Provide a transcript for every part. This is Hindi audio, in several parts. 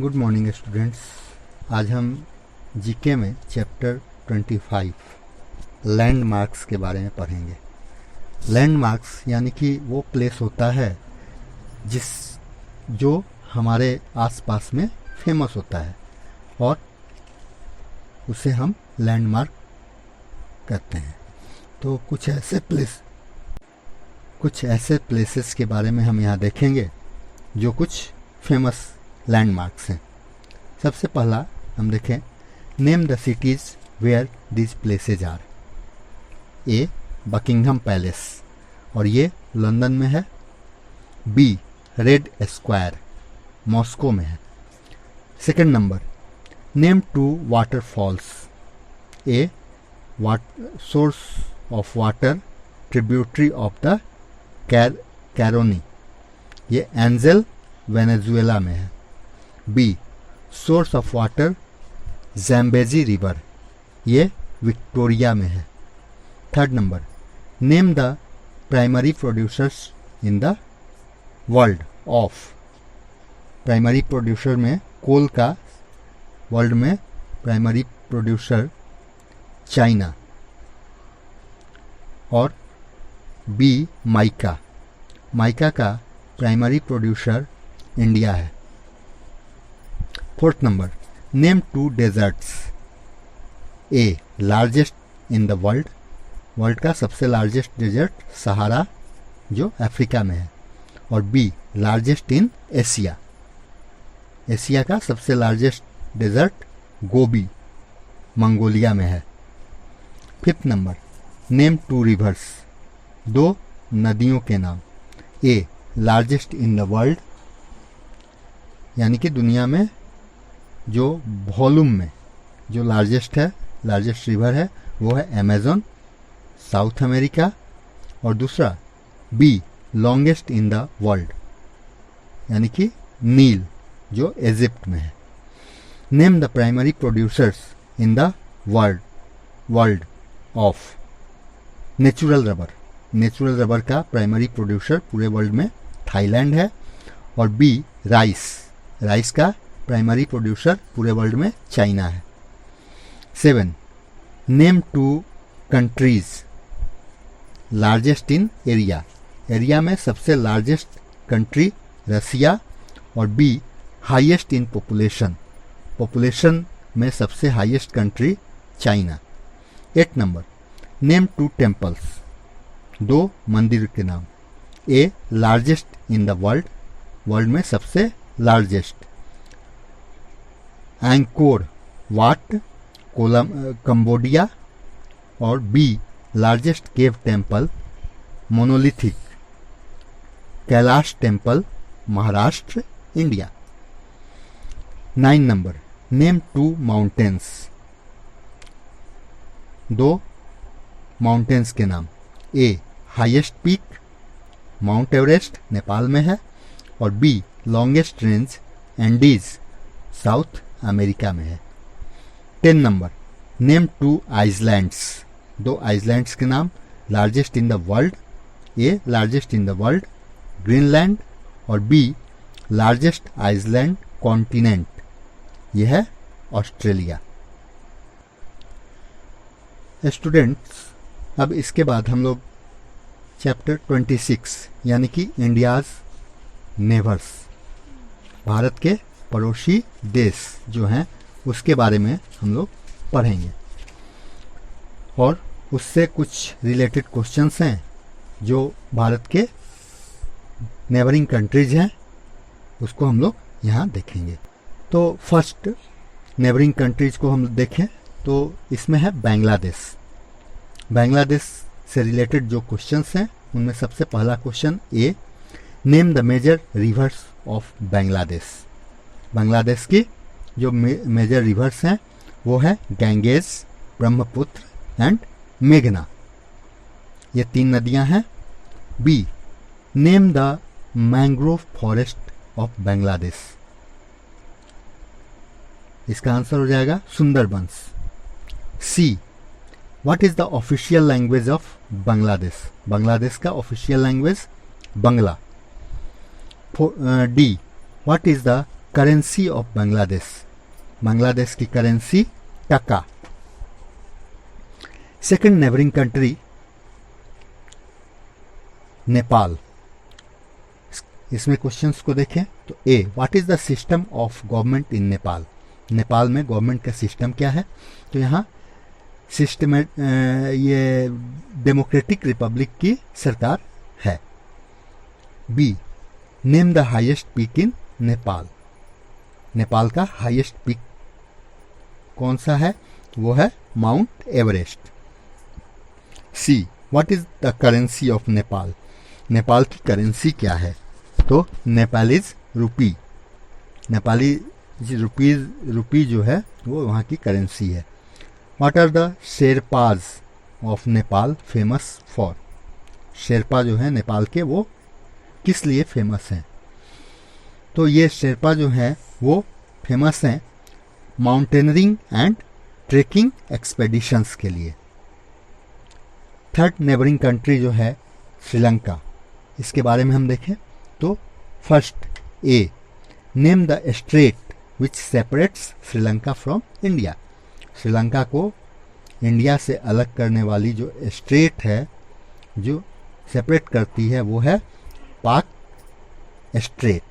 Good morning students. आज हम जीके में चैप्टर 25 लैंडमार्क्स के बारे में पढ़ेंगे। लैंडमार्क्स यानी कि वो प्लेस होता है जो हमारे आसपास में फेमस होता है और उसे हम लैंडमार्क कहते हैं। तो कुछ ऐसे प्लेसेस के बारे में हम यहाँ देखेंगे जो कुछ फेमस लैंडमार्क्स हैं। सबसे पहला हम देखें, name the cities where this places are. A Buckingham Palace और ये लंदन में है। बी रेड स्क्वायर मॉस्को में है। Second number, name 2 waterfalls. A source of water tributary of the Caroni, ये एंजल वेनेजुएला में है। B source of water Zambezi river, ये विक्टोरिया में है। Third number, name the primary producers in the world of. Primary producer में कोल का वर्ल्ड में प्राइमरी प्रोड्यूसर चाइना। और बी माइका का प्राइमरी प्रोड्यूसर इंडिया है। Fourth number, name 2 deserts. A largest in the world का सबसे लार्जेस्ट डेजर्ट सहारा जो अफ्रीका में है। और बी लार्जेस्ट इन एशिया का सबसे लार्जेस्ट डेजर्ट गोबी मंगोलिया में है। फिफ्थ नंबर, नेम 2 रिवर्स, 2 नदियों के नाम। A largest in the world यानी कि दुनिया में जो वॉल्यूम में जो लार्जेस्ट रिवर है वो है अमेज़न साउथ अमेरिका। और दूसरा B longest in the world यानी कि नील जो इजिप्ट में है। Name the primary producers in the world of natural rubber का प्राइमरी प्रोड्यूसर पूरे वर्ल्ड में थाईलैंड है। और बी राइस का प्राइमरी प्रोड्यूसर पूरे वर्ल्ड में चाइना है। 7 name 2 countries largest in area में सबसे लार्जेस्ट कंट्री रसिया। और बी हाईएस्ट इन पॉपुलेशन में सबसे highest country China. 8 number, name 2 temples, 2 मंदिर के नाम। A largest in the world में सबसे लार्जेस्ट एंकोर वाट कंबोडिया। और B largest cave temple monolithic Kailash temple Maharashtra India. 9 number, name 2 mountains, 2 mountains के नाम। A highest peak Mount Everest Nepal में है। और B longest range Andes South America में है। 10 नंबर, नेम 2 आइसलैंड्स, 2 आइसलैंड्स के नाम। Largest in the world, A largest in the world Greenland. और बी लार्जेस्ट आइसलैंड कॉन्टिनेंट, यह है ऑस्ट्रेलिया। स्टूडेंट्स, अब इसके बाद हम लोग चैप्टर 26 यानी कि इंडियाज नेबर्स, भारत के पड़ोसी देश जो हैं उसके बारे में हम लोग पढ़ेंगे। और उससे कुछ रिलेटेड क्वेश्चंस हैं जो भारत के नेबरिंग कंट्रीज हैं उसको हम लोग यहाँ देखेंगे। तो फर्स्ट नेबरिंग कंट्रीज को हम देखें तो इसमें है बांग्लादेश से रिलेटेड जो क्वेश्चंस हैं उनमें सबसे पहला question, A name the major rivers of Bangladesh की जो मेजर रिवर्स हैं वो है गैंगेज, ब्रह्मपुत्र एंड मेघना, ये 3 नदियां हैं। B name the mangrove forest of Bangladesh, इसका आंसर हो जाएगा Sundarbans. C what is the official language of Bangladesh का official language Bangla. D what is the currency of Bangladesh, Bangladesh की currency taka. Second neighbouring country Nepal. इसमें क्वेश्चंस को देखें तो A, what is the system of government in Nepal, Nepal में गवर्नमेंट का सिस्टम क्या है। तो यहाँ सिस्टम ये डेमोक्रेटिक रिपब्लिक की सरकार है। B, name the highest peak in Nepal, Nepal का हाईएस्ट पीक कौन सा है, वो है Mount Everest. C, what is the currency of Nepal, Nepal की करेंसी क्या है। तो नेपालीज रूपी, नेपाली रूपी जो है वो वहाँ की करेंसी है। What are the Sherpas of Nepal famous for, Sherpa जो है नेपाल के वो किस लिए फेमस हैं। तो ये शेरपा जो है वो फेमस हैं माउंटेनरिंग एंड ट्रेकिंग एक्सपेडिशंस के लिए। थर्ड नेबरिंग कंट्री जो है श्रीलंका, इसके बारे में हम देखें तो first A, name the straight which separates Sri Lanka from India, Sri Lanka को इंडिया से अलग करने वाली जो स्ट्रेट है जो सेपरेट करती है वो है Palk strait.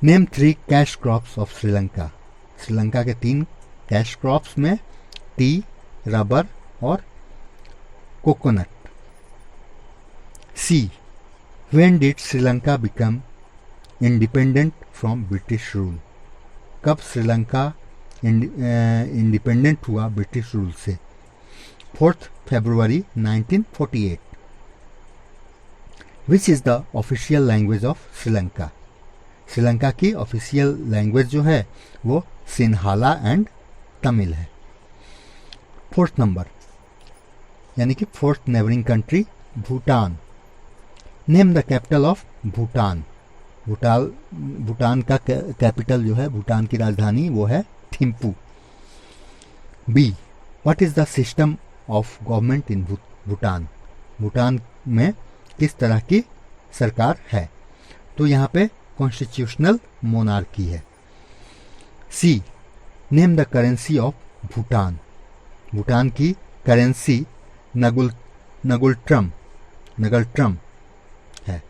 Name 3 cash crops of Sri Lanka, Sri Lanka के 3 कैश क्रॉप्स में टी, रबर और coconut. C, when did Sri Lanka become independent from British rule, कब श्रीलंका इंडिपेंडेंट हुआ ब्रिटिश रूल से। 4 फरवरी 1948। Which is the official language of Sri Lanka, Sri Lanka की ऑफिशियल लैंग्वेज जो है वो सिन्हाला एंड तमिल है। 4th नंबर यानी कि 4th neighbouring country Bhutan. Name the capital of Bhutan, Bhutan का कैपिटल जो है, भूटान की राजधानी वो है Thimphu. B, what is the system of government in Bhutan, Bhutan में किस तरह की सरकार है। तो यहाँ पे कॉन्स्टिट्यूशनल मोनार्की है। C, name the currency of Bhutan, Bhutan की करेंसी नगुलट्रम है।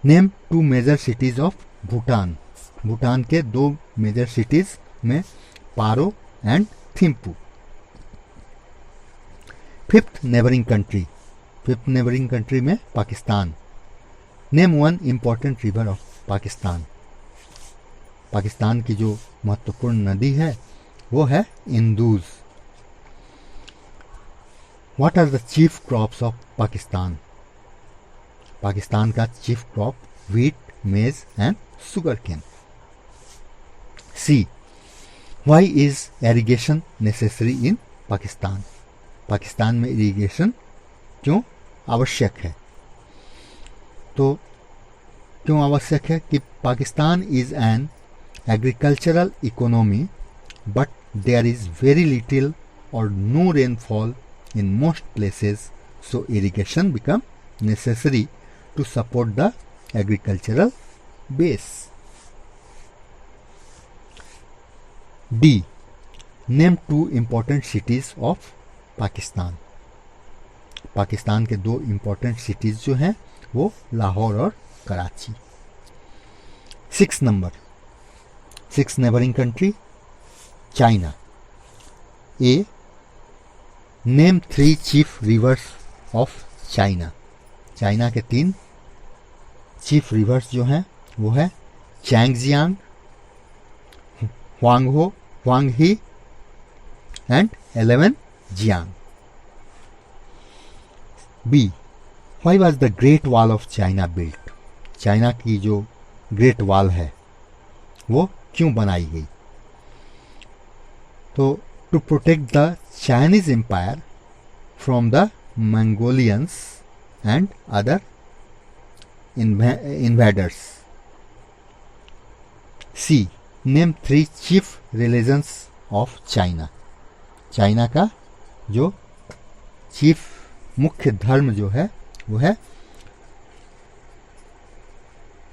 Name 2 major cities of Bhutan, Bhutan के 2 मेजर सिटीज में Paro and Thimphu. 5th neighbouring country, 5th neighbouring country में Pakistan. Name 1 important river of Pakistan, Pakistan की जो महत्वपूर्ण नदी है वो है Indus. What are the chief crops of Pakistan, Pakistan का chief crop wheat, maize and sugar cane. C, why is irrigation necessary in Pakistan, Pakistan में इरिगेशन क्यों आवश्यक है। तो क्यों आवश्यक है कि Pakistan is an agricultural economy but there is very little or no rainfall in most places, so irrigation become necessary to support the agricultural base. D, name 2 important cities of Pakistan, Pakistan के 2 इम्पॉर्टेंट सिटीज जो हैं वो लाहौर और Karachi. 6th number 6th neighbouring country China. A, name 3 chief rivers of China, China के 3 चीफ रिवर्स जो हैं वो है चैंगजियांग, हुआंगहो, Huanghe and 11 Jiang. B, why was the great wall of China built, China की जो ग्रेट वॉल है वो क्यों बनाई गई। तो to protect the Chinese empire from the Mongolians and other invaders. C, name 3 chief religions of China, China का जो चीफ मुख्य धर्म जो है वो है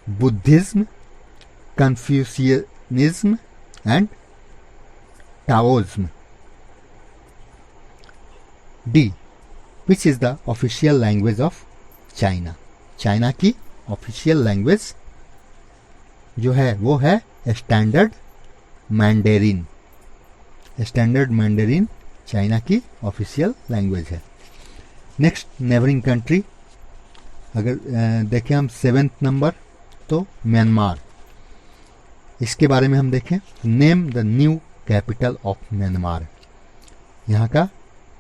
Buddhism, Confucianism and Taoism. D, which is the official language of China. China की ऑफिशियल लैंग्वेज जो है वो है standard Mandarin. Standard Mandarin China की ऑफिशियल लैंग्वेज है। नेक्स्ट नेबरिंग कंट्री अगर देखें हम 7th नंबर तो म्यांमार। इसके बारे में हम देखें, name the new capital of Myanmar. यहाँ का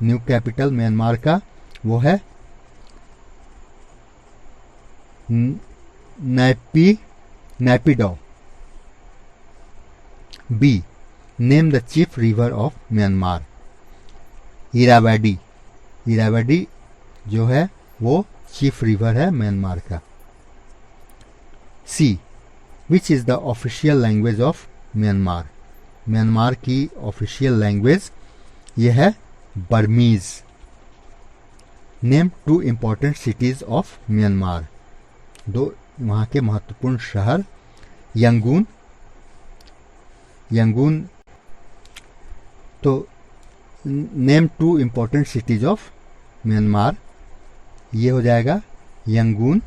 न्यू कैपिटल म्यांमार का वो है Naypyidaw. B, name the chief river of Myanmar. Irrawaddy. Irrawaddy जो है वो चीफ रिवर है म्यांमार का। C, which is the official language of Myanmar. Myanmar की ऑफिशियल लैंग्वेज ये है Burmese. Name 2 important cities of Myanmar. 2 वहाँ के महत्वपूर्ण शहर, यंगून। यंगून तो name 2 important cities of Myanmar, ये हो जाएगा यंगून,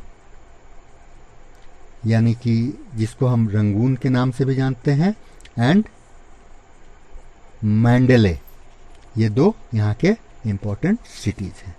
यानी कि जिसको हम रंगून के नाम से भी जानते हैं, एंड मैंडेले। ये 2 यहाँ के इम्पोर्टेंट सिटीज हैं।